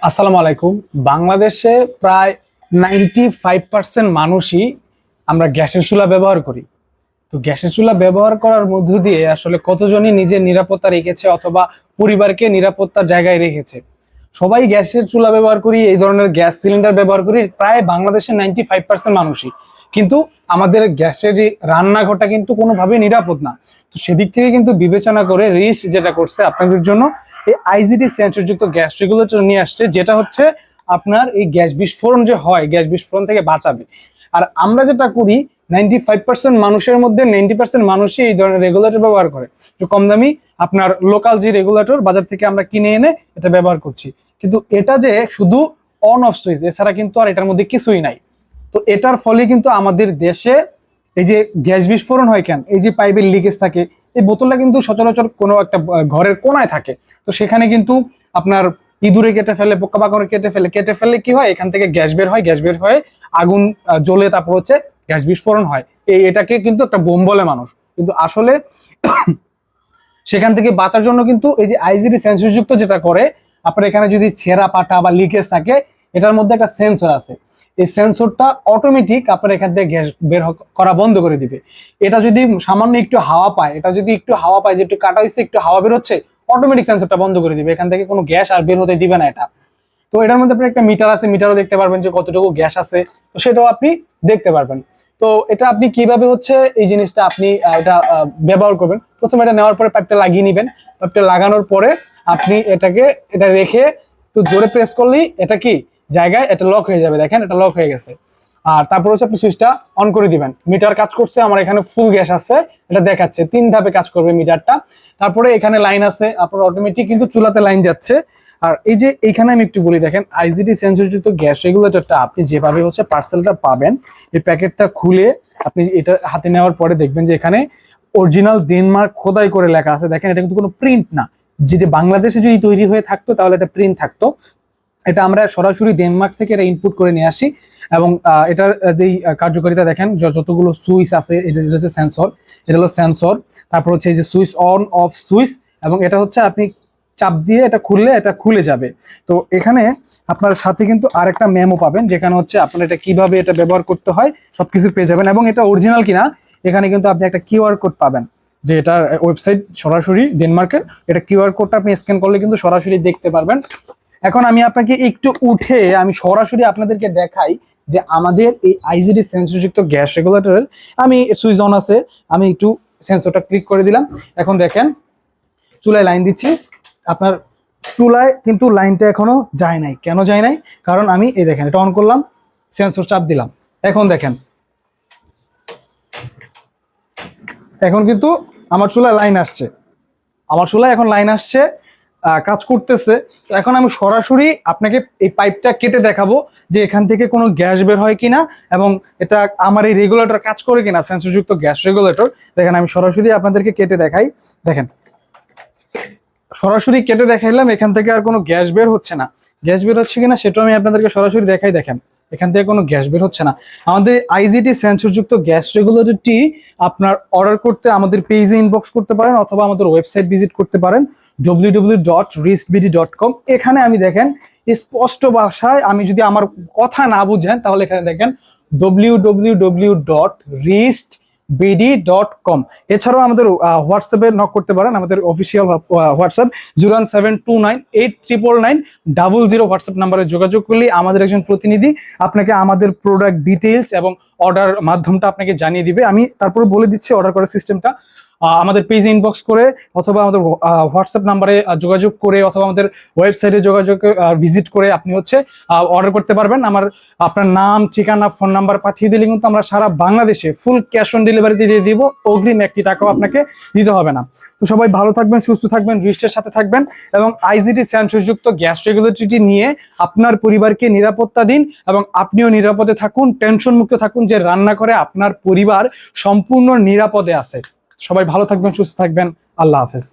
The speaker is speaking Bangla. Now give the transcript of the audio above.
আসসালামু আলাইকুম। বাংলাদেশে প্রায় 95% মানুষই আমরা গ্যাসের চুলা ব্যবহার করি। তো গ্যাসের চুলা ব্যবহার করার মধ্য দিয়ে আসলে কতজনই নিজের নিরাপত্তা রেখেছে অথবা পরিবারকে নিরাপত্তার জায়গায় রেখেছে। সবাই গ্যাসের চুলা ব্যবহার করি, এই ধরনের গ্যাস সিলিন্ডার ব্যবহার করি প্রায় বাংলাদেশের 95% মানুষই। কিন্তু আমাদের গ্যাসের যে রান্নাঘরটা কিন্তু কোনোভাবেই নিরাপদ না। তো সেদিক থেকে কিন্তু বিবেচনা করে রিস যেটা করছে আপনাদের জন্য এই আইজিডি সেন্সরযুক্ত গ্যাস রেগুলেটর নিয়ে আসছে, যেটা হচ্ছে আপনার এই গ্যাস বিস্ফোরণ যে হয় গ্যাস বিস্ফোরণ থেকে বাঁচাবে। আর আমরা যেটা করি 95% মানুষের মধ্যে 90% মানুষই এই ধরনের রেগুলেটর ব্যবহার করে। তো কম দামি আপনার লোকাল যে রেগুলেটর বাজার থেকে আমরা কিনে এনে এটা ব্যবহার করছি, কিন্তু এটা যে শুধু অন অফ সুইচ, এছাড়া কিন্তু আর এটার মধ্যে কিছুই নাই। তো এটার ফলে কিন্তু আমাদের দেশে এই যে গ্যাস বিস্ফোরণ হয় কেন, এই যে পাইপের লিকেজ থাকে, এই বোতলটা কিন্তু সচরাচর কোনো একটা ঘরের কোনায় থাকে। তো সেখানে কিন্তু আপনার ইঁদুরে কেটে ফেলে, পোকামাকড়ে কেটে ফেলে কি হয়, এখান থেকে গ্যাস বের হয়, গ্যাস বের হয়ে আগুন জ্বলে তারপর হচ্ছে গ্যাস বিস্ফোরণ হয়। এটাকে কিন্তু একটা বোম বলে মানুষ, কিন্তু আসলে সেখান থেকে বাঁচার জন্য কিন্তু এই যে আইজিডি সেন্সরযুক্ত যেটা করে, আপনার এখানে যদি ছেঁড়া পাটা বা লিকেজ থাকে, এটার মধ্যে একটা সেন্সর আছে। এই সেন্সরটা অটোমেটিক আপনার এখান থেকে গ্যাস বের করা বন্ধ করে দিবে। এটা যদি সামান্য একটু হাওয়া পায়, যে একটু কাটা হয়েছে, একটু হাওয়া বের হচ্ছে, অটোমেটিক সেন্সরটা বন্ধ করে দিবে, এখান থেকে কোনো গ্যাস আর বের হতে দিবে না এটা। তো এটার মধ্যে আপনার একটা মিটার আছে, মিটারও দেখতে পারবেন যে কতটুকু গ্যাস আছে, তো সেটাও আপনি দেখতে পারবেন। তো এটা আপনি কিভাবে হচ্ছে এই জিনিসটা আপনি এটা ব্যবহার করবেন, প্রথমে এটা নেওয়ার পরে পাইপটা লাগিয়ে নেবেন। পাইপটা লাগানোর পরে আপনি এটা রেখে একটু জোরে প্রেস করলেই এটা কি জায়গায় এটা লক হয়ে যাবে। দেখেন এটা লক হয়ে গেছে। আর তারপর হচ্ছে আপনি সুইচটা অন করে দিবেন। মিটার কাজ করছে, আমার এখানে ফুল গ্যাস আছে, এটা দেখাচ্ছে 3 ধাপে কাজ করবে মিটারটা। তারপরে এখানে লাইন আছে, আপনার অটোমেটিক কিন্তু চুলাতে লাইন যাচ্ছে। আর এই যে এইখানে আমি একটু বলি, দেখেন আইজিডি সেন্সরযুক্ত গ্যাস রেগুলেটরটা আপনি যেভাবে হচ্ছে পার্সেলটা পাবেন, এই প্যাকেটটা খুলে আপনি এটা হাতে নেওয়ার পরে দেখবেন যে এখানে অরিজিনাল ডেনমার্ক খোদাই করে লেখা আছে। দেখেন এটা কিন্তু কোনো প্রিন্ট না, যদি বাংলাদেশে যদি তৈরি হয়ে থাকতো তাহলে এটা প্রিন্ট থাকতো। এটা আমরা সরাসরি ডেনমার্ক থেকে এটা ইনপুট করে নিয়ে আসি। এবং এটার যেই কার্যকারিতা দেখেন, যতগুলো সুইচ আছে, এটা হচ্ছে সেন্সর, এটা হলো সেন্সর। তারপর হচ্ছে এই যে সুইচ অন অফ সুইচ, এবং এটা হচ্ছে আপনি চাপ দিয়ে এটা খুললে এটা খুলে যাবে। তো এখানে আপনার সাথে কিন্তু আরেকটা মেমো পাবেন, যেখানে হচ্ছে আপনার এটা কিভাবে এটা ব্যবহার করতে হয় সবকিছু পেয়ে যাবেন। এবং এটা অরিজিনাল কিনা এখানে কিন্তু আপনি একটা কিউআর কোড পাবেন, যে এটা ওয়েবসাইট সরাসরি ডেনমার্কের। এটা কিউআর কোডটা আপনি স্ক্যান করলে কিন্তু সরাসরি দেখতে পারবেন। এখন আমি আপনাকে একটু উঠে আমি সরাসরি আপনাদেরকে দেখাই যে আমাদের এই আইজিডি সেন্সরযুক্ত গ্যাস রেগুলেটরের, আমি সুইচ অন আছে, আমি একটু সেন্সরটা ক্লিক করে দিলাম। এখন দেখেন চুলায় লাইন দিচ্ছি, আপনার চুলায় কিন্তু লাইনটা এখনো যায় নাই। কেন যায় নাই? কারণ আমি এই দেখেন এটা অন করলাম, সেন্সর চাপ দিলাম, এখন দেখেন এখন কিন্তু আমার চুলায় লাইন আসছে, এখন লাইন আসছে, কাজ করতেছে। তো এখন আমি সরাসরি আপনাকে এই পাইপটা কেটে দেখাবো যে এখান থেকে কোনো গ্যাস বের হয় কিনা, এবং এটা আমার এই রেগুলেটর কাজ করে কিনা, সেন্সরযুক্ত গ্যাস রেগুলেটর। দেখেন আমি সরাসরি আপনাদেরকে কেটে দেখাই। দেখেন সরাসরি কেটে দেখাইলাম, এখান থেকে আর কোনো গ্যাস বের হচ্ছে না। গ্যাস বের হচ্ছে কিনা সেটাও আমি আপনাদেরকে সরাসরি দেখাই। দেখেন এখান থেকে কোনো গ্যাস বের হচ্ছে না। আমাদের আইজিডি সেন্সরযুক্ত গ্যাস রেগুলেটরটি আপনার অর্ডার করতে আমাদের পেজে ইনবক্স করতে পারেন, অথবা আমাদের ওয়েবসাইট ভিজিট করতে পারেন www.ristbd.com। এখানে আমি দেখেন স্পষ্ট ভাষায়, আমি যদি আমার কথা না বুঝেন তাহলে এখানে দেখেন www.ristbd.com। এছাড়াও আমাদের হোয়াটসঅ্যাপে নক করতে পারেন, আমাদের অফিসিয়াল হোয়াটসঅ্যাপ 01729899900 হোয়াটসঅ্যাপ নাম্বারে যোগাযোগ করলে আমাদের একজন প্রতিনিধি আপনাকে আমাদের প্রোডাক্ট ডিটেইলস এবং অর্ডার মাধ্যমটা আপনাকে জানিয়ে দিবে। আমি তারপরে বলে দিচ্ছি অর্ডার করার সিস্টেমটা। আমাদের পেজে ইনবক্স করে, অথবা আমাদের হোয়াটসঅ্যাপ নাম্বারে যোগাযোগ করে, অথবা আমাদের ওয়েবসাইটে যোগাযোগ ভিজিট করে আপনি হচ্ছে অর্ডার করতে পারবেন। আপনার নাম, ঠিকানা, ফোন নাম্বার পাঠিয়ে দিলে কিন্তু আমরা সারা বাংলাদেশে ফুল ক্যাশ অন ডেলিভারিতে দিয়ে দিব, অগ্রিম 1টি টাকাও আপনাকে দিতে হবে না। তো সবাই ভালো থাকবেন, সুস্থ থাকবেন, রিস্টের সাথে থাকবেন, এবং আইজিডি সেন্সরযুক্ত গ্যাস রেগুলেটরটি নিয়ে আপনার পরিবারকে নিরাপত্তা দিন, এবং আপনিও নিরাপদে থাকুন, টেনশন মুক্ত থাকুন, যে রান্না করে আপনার পরিবার সম্পূর্ণ নিরাপদে আছে। সবাই ভালো থাকবেন, সুস্থ থাকবেন। আল্লাহ হাফেজ।